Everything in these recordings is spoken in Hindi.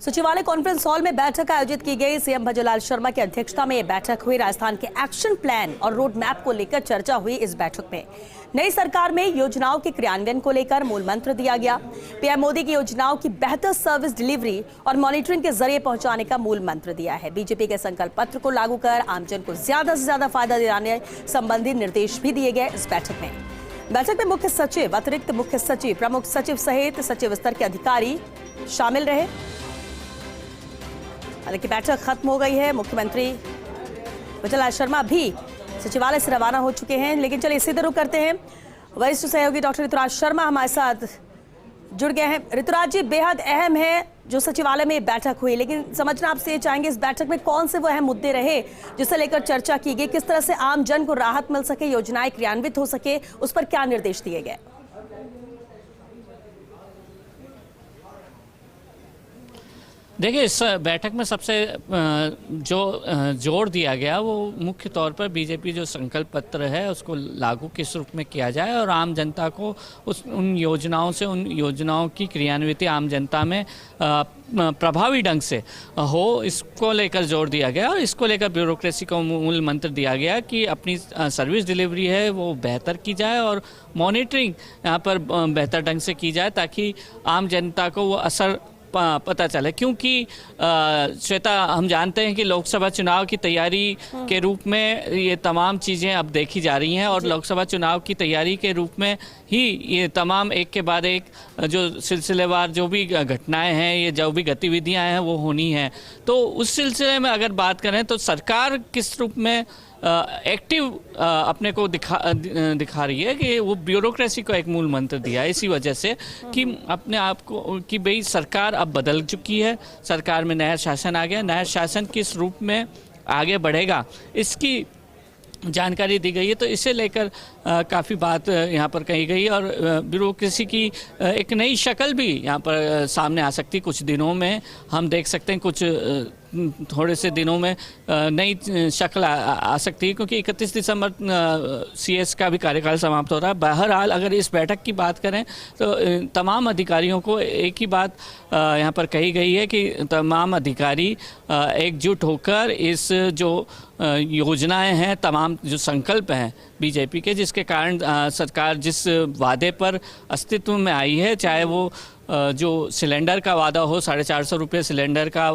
सचिवालय कॉन्फ्रेंस हॉल में बैठक आयोजित की गई। सीएम भजनलाल शर्मा की अध्यक्षता में यह बैठक हुई। राजस्थान के एक्शन प्लान और रोड मैप को लेकर चर्चा हुई। इस बैठक में नई सरकार में योजनाओं के क्रियान्वयन को लेकर मूल मंत्र दिया गया। पीएम मोदी की योजनाओं की बेहतर सर्विस डिलीवरी और मॉनिटरिंग के जरिए पहुंचाने का मूल मंत्र दिया है। बीजेपी के संकल्प पत्र को लागू कर आमजन को ज्यादा से ज्यादा फायदा दिलाने संबंधी निर्देश भी दिए गए। इस बैठक में मुख्य सचिव, अतिरिक्त मुख्य सचिव, प्रमुख सचिव सहित सचिव स्तर के अधिकारी शामिल रहे। हालांकि बैठक खत्म हो गई है। मुख्यमंत्री भजनलाल शर्मा भी सचिवालय से रवाना हो चुके हैं। लेकिन चलिए सीधे रुख करते हैं, वरिष्ठ सहयोगी डॉक्टर ऋतुराज शर्मा हमारे साथ जुड़ गए हैं। ऋतुराज जी, बेहद अहम है जो सचिवालय में बैठक हुई, लेकिन समझना आपसे चाहेंगे इस बैठक में कौन से वो अहम मुद्दे रहे जिसे लेकर चर्चा की गई, किस तरह से आम जन को राहत मिल सके, योजनाएं क्रियान्वित हो सके, उस पर क्या निर्देश दिए गए? देखिए, इस बैठक में सबसे जो जोर दिया गया वो मुख्य तौर पर बीजेपी जो संकल्प पत्र है उसको लागू किस रूप में किया जाए और आम जनता को उन योजनाओं की क्रियान्विति आम जनता में प्रभावी ढंग से हो, इसको लेकर जोर दिया गया। और इसको लेकर ब्यूरोक्रेसी को मूल मंत्र दिया गया कि अपनी सर्विस डिलीवरी है वो बेहतर की जाए और मॉनिटरिंग यहाँ पर बेहतर ढंग से की जाए ताकि आम जनता को वो असर पता चले। क्योंकि श्वेता, हम जानते हैं कि लोकसभा चुनाव की तैयारी के रूप में ये तमाम चीज़ें अब देखी जा रही हैं और लोकसभा चुनाव की तैयारी के रूप में ही ये तमाम एक के बाद एक जो सिलसिलेवार जो भी घटनाएं हैं, ये जो भी गतिविधियां हैं वो होनी हैं। तो उस सिलसिले में अगर बात करें तो सरकार किस रूप में एक्टिव अपने को दिखा रही है कि वो ब्यूरोक्रेसी को एक मूल मंत्र दिया है। इसी वजह से कि अपने आप को कि भाई सरकार अब बदल चुकी है, सरकार में नया शासन आ गया, नया शासन किस रूप में आगे बढ़ेगा इसकी जानकारी दी गई है। तो इसे लेकर काफ़ी बात यहाँ पर कही गई और ब्यूरोक्रेसी की एक नई शक्ल भी यहाँ पर सामने आ सकती। कुछ दिनों में हम देख सकते हैं, कुछ थोड़े से दिनों में नई शक्ल आ सकती है, क्योंकि 31 दिसंबर सीएस का भी कार्यकाल समाप्त हो रहा है। बहरहाल अगर इस बैठक की बात करें तो तमाम अधिकारियों को एक ही बात यहाँ पर कही गई है कि तमाम अधिकारी एकजुट होकर इस जो योजनाएं हैं, तमाम जो संकल्प हैं बीजेपी के, जिसके कारण सरकार जिस वादे पर अस्तित्व में आई है, चाहे वो जो सिलेंडर का वादा हो, 450 रुपये सिलेंडर का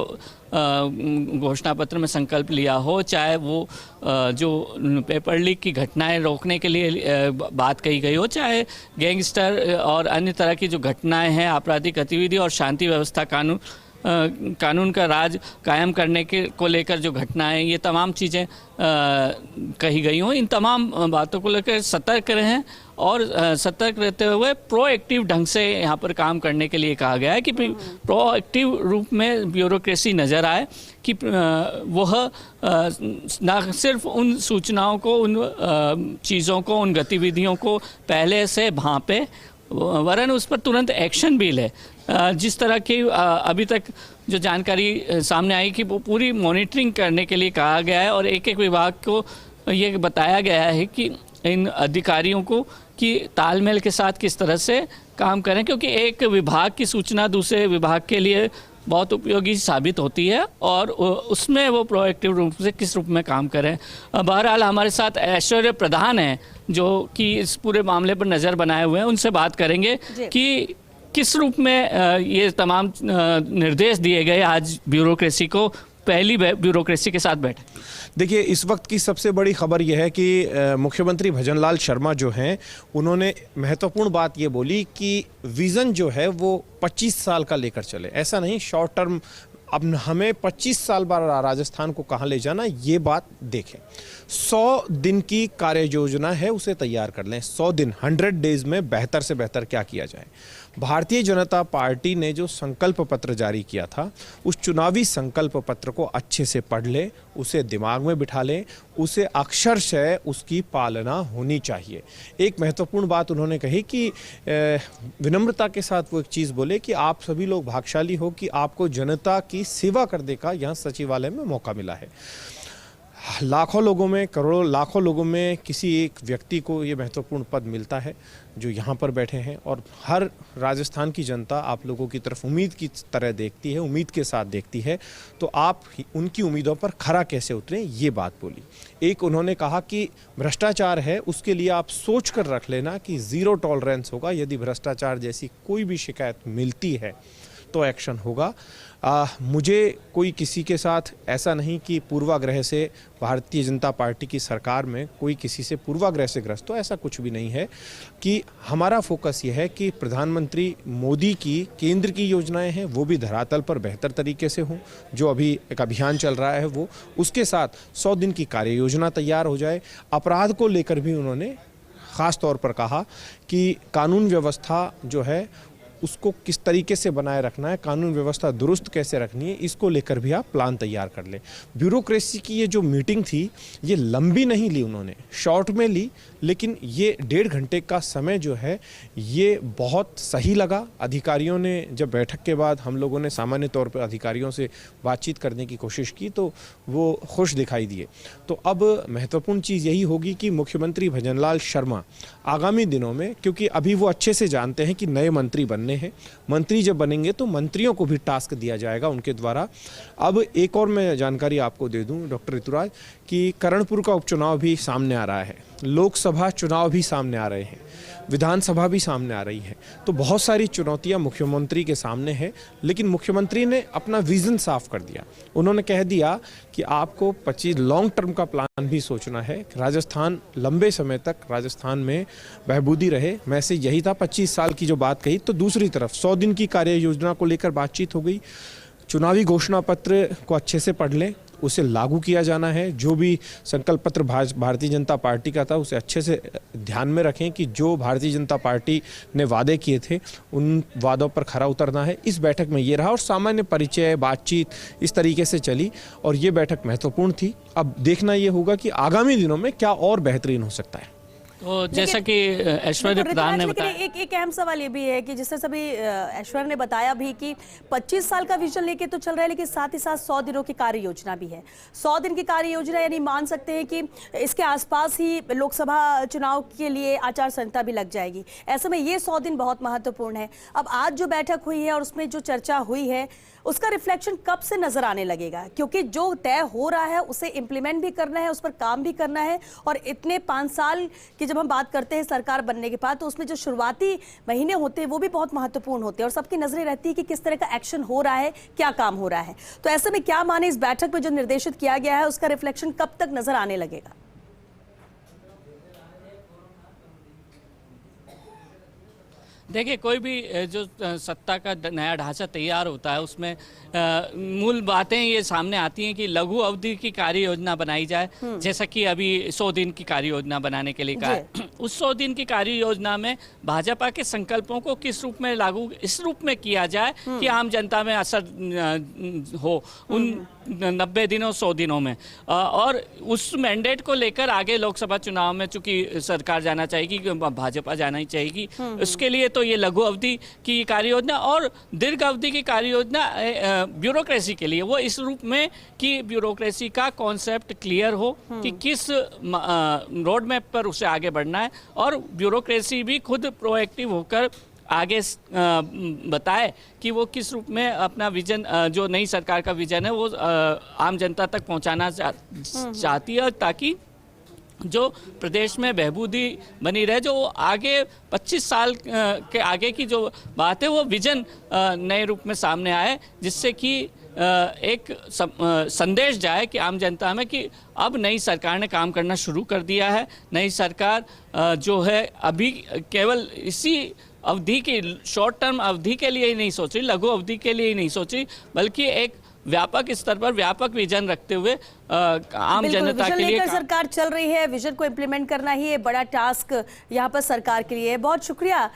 घोषणा पत्र में संकल्प लिया हो, चाहे वो जो पेपर लीक की घटनाएं रोकने के लिए बात कही गई हो, चाहे गैंगस्टर और अन्य तरह की जो घटनाएं हैं, आपराधिक गतिविधि और शांति व्यवस्था कानून का राज कायम करने के को लेकर जो घटनाएं, ये तमाम चीज़ें कही गई हों। इन तमाम बातों को लेकर सतर्क रहें और सतर्क रहते हुए प्रोएक्टिव ढंग से यहाँ पर काम करने के लिए कहा गया है कि प्रोएक्टिव रूप में ब्यूरोक्रेसी नज़र आए कि वह न सिर्फ उन सूचनाओं को, उन चीज़ों को, उन गतिविधियों को पहले से भांपे, वरन उस पर तुरंत एक्शन भी ले। जिस तरह की अभी तक जो जानकारी सामने आई कि वो पूरी मॉनिटरिंग करने के लिए कहा गया है और एक एक विभाग को ये बताया गया है कि इन अधिकारियों को कि तालमेल के साथ किस तरह से काम करें, क्योंकि एक विभाग की सूचना दूसरे विभाग के लिए बहुत उपयोगी साबित होती है और उसमें वो प्रोएक्टिव रूप से किस रूप में काम करें। बहरहाल हमारे साथ ऐश्वर्य प्रधान हैं जो कि इस पूरे मामले पर नज़र बनाए हुए हैं, उनसे बात करेंगे कि किस रूप में ये तमाम निर्देश दिए गए आज ब्यूरोक्रेसी को, पहली ब्यूरोक्रेसी के साथ बैठे। देखिए, इस वक्त की सबसे बड़ी खबर यह है कि मुख्यमंत्री भजनलाल शर्मा जो हैं, उन्होंने महत्वपूर्ण बात ये बोली कि विज़न जो है वो 25 साल का लेकर चले, ऐसा नहीं शॉर्ट टर्म। अब हमें 25 साल बाद राजस्थान को कहाँ ले जाना, ये बात देखें। 100 दिन की कार्य योजना है, उसे तैयार कर लें। 100 दिन, 100 डेज में बेहतर से बेहतर क्या किया जाए। भारतीय जनता पार्टी ने जो संकल्प पत्र जारी किया था, उस चुनावी संकल्प पत्र को अच्छे से पढ़ ले, उसे दिमाग में बिठा लें, उसे अक्षरशः उसकी पालना होनी चाहिए। एक महत्वपूर्ण बात उन्होंने कही कि विनम्रता के साथ वो एक चीज़ बोले कि आप सभी लोग भाग्यशाली हो कि आपको जनता की सेवा करने का यहाँ सचिवालय में मौका मिला है। लाखों लोगों में, करोड़ों लाखों लोगों में किसी एक व्यक्ति को ये महत्वपूर्ण पद मिलता है जो यहाँ पर बैठे हैं, और हर राजस्थान की जनता आप लोगों की तरफ उम्मीद की तरह देखती है, उम्मीद के साथ देखती है। तो आप उनकी उम्मीदों पर खरा कैसे उतरें, ये बात बोली। एक उन्होंने कहा कि भ्रष्टाचार है, उसके लिए आप सोच कर रख लेना कि ज़ीरो टॉलरेंस होगा, यदि भ्रष्टाचार जैसी कोई भी शिकायत मिलती है तो एक्शन होगा। मुझे कोई किसी के साथ ऐसा नहीं कि पूर्वाग्रह से भारतीय जनता पार्टी की सरकार में कोई किसी से पूर्वाग्रह से ग्रस्त हो, ऐसा कुछ भी नहीं है। कि हमारा फोकस ये है कि प्रधानमंत्री मोदी की केंद्र की योजनाएं हैं वो भी धरातल पर बेहतर तरीके से हों, जो अभी एक अभियान चल रहा है वो, उसके साथ 100 दिन की कार्य योजना तैयार हो जाए। अपराध को लेकर भी उन्होंने ख़ास तौर पर कहा कि कानून व्यवस्था जो है उसको किस तरीके से बनाए रखना है, कानून व्यवस्था दुरुस्त कैसे रखनी है, इसको लेकर भी आप प्लान तैयार कर लें। ब्यूरोक्रेसी की ये जो मीटिंग थी ये लंबी नहीं ली उन्होंने, शॉर्ट में ली, लेकिन ये 1.5 घंटे का समय जो है ये बहुत सही लगा। अधिकारियों ने जब बैठक के बाद हम लोगों ने सामान्य तौर पर अधिकारियों से बातचीत करने की कोशिश की तो वो खुश दिखाई दिए। तो अब महत्वपूर्ण चीज़ यही होगी कि मुख्यमंत्री भजनलाल शर्मा आगामी दिनों में, क्योंकि अभी वो अच्छे से जानते हैं कि नए मंत्री बनने हैं, मंत्री जब बनेंगे तो मंत्रियों को भी टास्क दिया जाएगा उनके द्वारा। अब एक और मैं जानकारी आपको दे दूं डॉक्टर ऋतुराज, कि करणपुर का उपचुनाव भी सामने आ रहा है, लोकसभा चुनाव भी सामने आ रहे हैं, विधानसभा भी सामने आ रही है। तो बहुत सारी चुनौतियां मुख्यमंत्री के सामने है, लेकिन मुख्यमंत्री ने अपना विजन साफ कर दिया। उन्होंने कह दिया कि आपको 25 लॉन्ग टर्म का प्लान भी सोचना है, राजस्थान लंबे समय तक राजस्थान में बहबूदी रहे। मैसेज यही था, 25 साल की जो बात कही। तो दूसरी तरफ 100 दिन की कार्य योजना को लेकर बातचीत हो गई। चुनावी घोषणा पत्र को अच्छे से पढ़ लें, उसे लागू किया जाना है। जो भी संकल्प पत्र भारतीय जनता पार्टी का था उसे अच्छे से ध्यान में रखें कि जो भारतीय जनता पार्टी ने वादे किए थे उन वादों पर खरा उतरना है। इस बैठक में ये रहा और सामान्य परिचय बातचीत इस तरीके से चली और ये बैठक महत्वपूर्ण थी। अब देखना ये होगा कि आगामी दिनों में क्या और बेहतरीन हो सकता है। तो जैसा कि ऐश्वर्य प्रधान ने बताया, एक अहम सवाल ये भी है कि जिससे सभी ऐश्वर्य ने बताया भी कि 25 साल का विजन लेके तो चल रहा है, लेकिन साथ ही साथ 100 दिनों की कार्य योजना भी है। 100 दिन की कार्य योजना यानी मान सकते हैं कि इसके आसपास ही लोकसभा चुनाव के लिए आचार संहिता भी लग जाएगी। ऐसे में ये 100 दिन बहुत महत्वपूर्ण है। अब आज जो बैठक हुई है और उसमें जो चर्चा हुई है उसका रिफ्लेक्शन कब से नजर आने लगेगा, क्योंकि जो तय हो रहा है उसे इंप्लीमेंट भी करना है, उस पर काम भी करना है। और इतने 5 साल की जब हम बात करते हैं सरकार बनने के बाद, तो उसमें जो शुरुआती महीने होते हैं वो भी बहुत महत्वपूर्ण होते हैं और सबकी नजरें रहती है कि किस तरह का एक्शन हो रहा है, क्या काम हो रहा है। तो ऐसे में क्या माने इस बैठक में जो निर्देशित किया गया है उसका रिफ्लेक्शन कब तक नजर आने लगेगा? देखिए, कोई भी जो सत्ता का नया ढांचा तैयार होता है उसमें मूल बातें ये सामने आती हैं कि लघु अवधि की कार्य योजना बनाई जाए, जैसा कि अभी 100 दिन की कार्य योजना बनाने के लिए कहा। उस 100 दिन की कार्य योजना में भाजपा के संकल्पों को किस रूप में लागू, इस रूप में किया जाए कि आम जनता में असर हो उन 90 दिनों 100 दिनों में। और उस मैंडेट को लेकर आगे लोकसभा चुनाव में चूंकि सरकार जाना चाहेगी, भाजपा जाना ही चाहेगी, उसके लिए तो ये लघु अवधि की कार्य योजना और दीर्घ अवधि की कार्य योजना ब्यूरोक्रेसी के लिए वो इस रूप में कि ब्यूरोक्रेसी का कॉन्सेप्ट क्लियर हो कि किस रोड मैप पर उसे आगे बढ़ना है और ब्यूरोक्रेसी भी खुद प्रोएक्टिव होकर आगे बताए कि वो किस रूप में अपना विजन, जो नई सरकार का विजन है वो आम जनता तक पहुंचाना चाहती है, ताकि जो प्रदेश में बहबूदी बनी रहे, जो आगे 25 साल के आगे की जो बात है वो विजन नए रूप में सामने आए, जिससे कि एक संदेश जाए कि आम जनता में कि अब नई सरकार ने काम करना शुरू कर दिया है। नई सरकार जो है अभी केवल इसी अवधि की, शॉर्ट टर्म अवधि के लिए ही नहीं सोच रही, लघु अवधि के लिए ही नहीं सोच रही, बल्कि एक व्यापक स्तर पर व्यापक विजन रखते हुए आम जनता के लिए सरकार चल रही है। विजन को इम्प्लीमेंट करना ही बड़ा टास्क यहाँ पर सरकार के लिए है। बहुत शुक्रिया।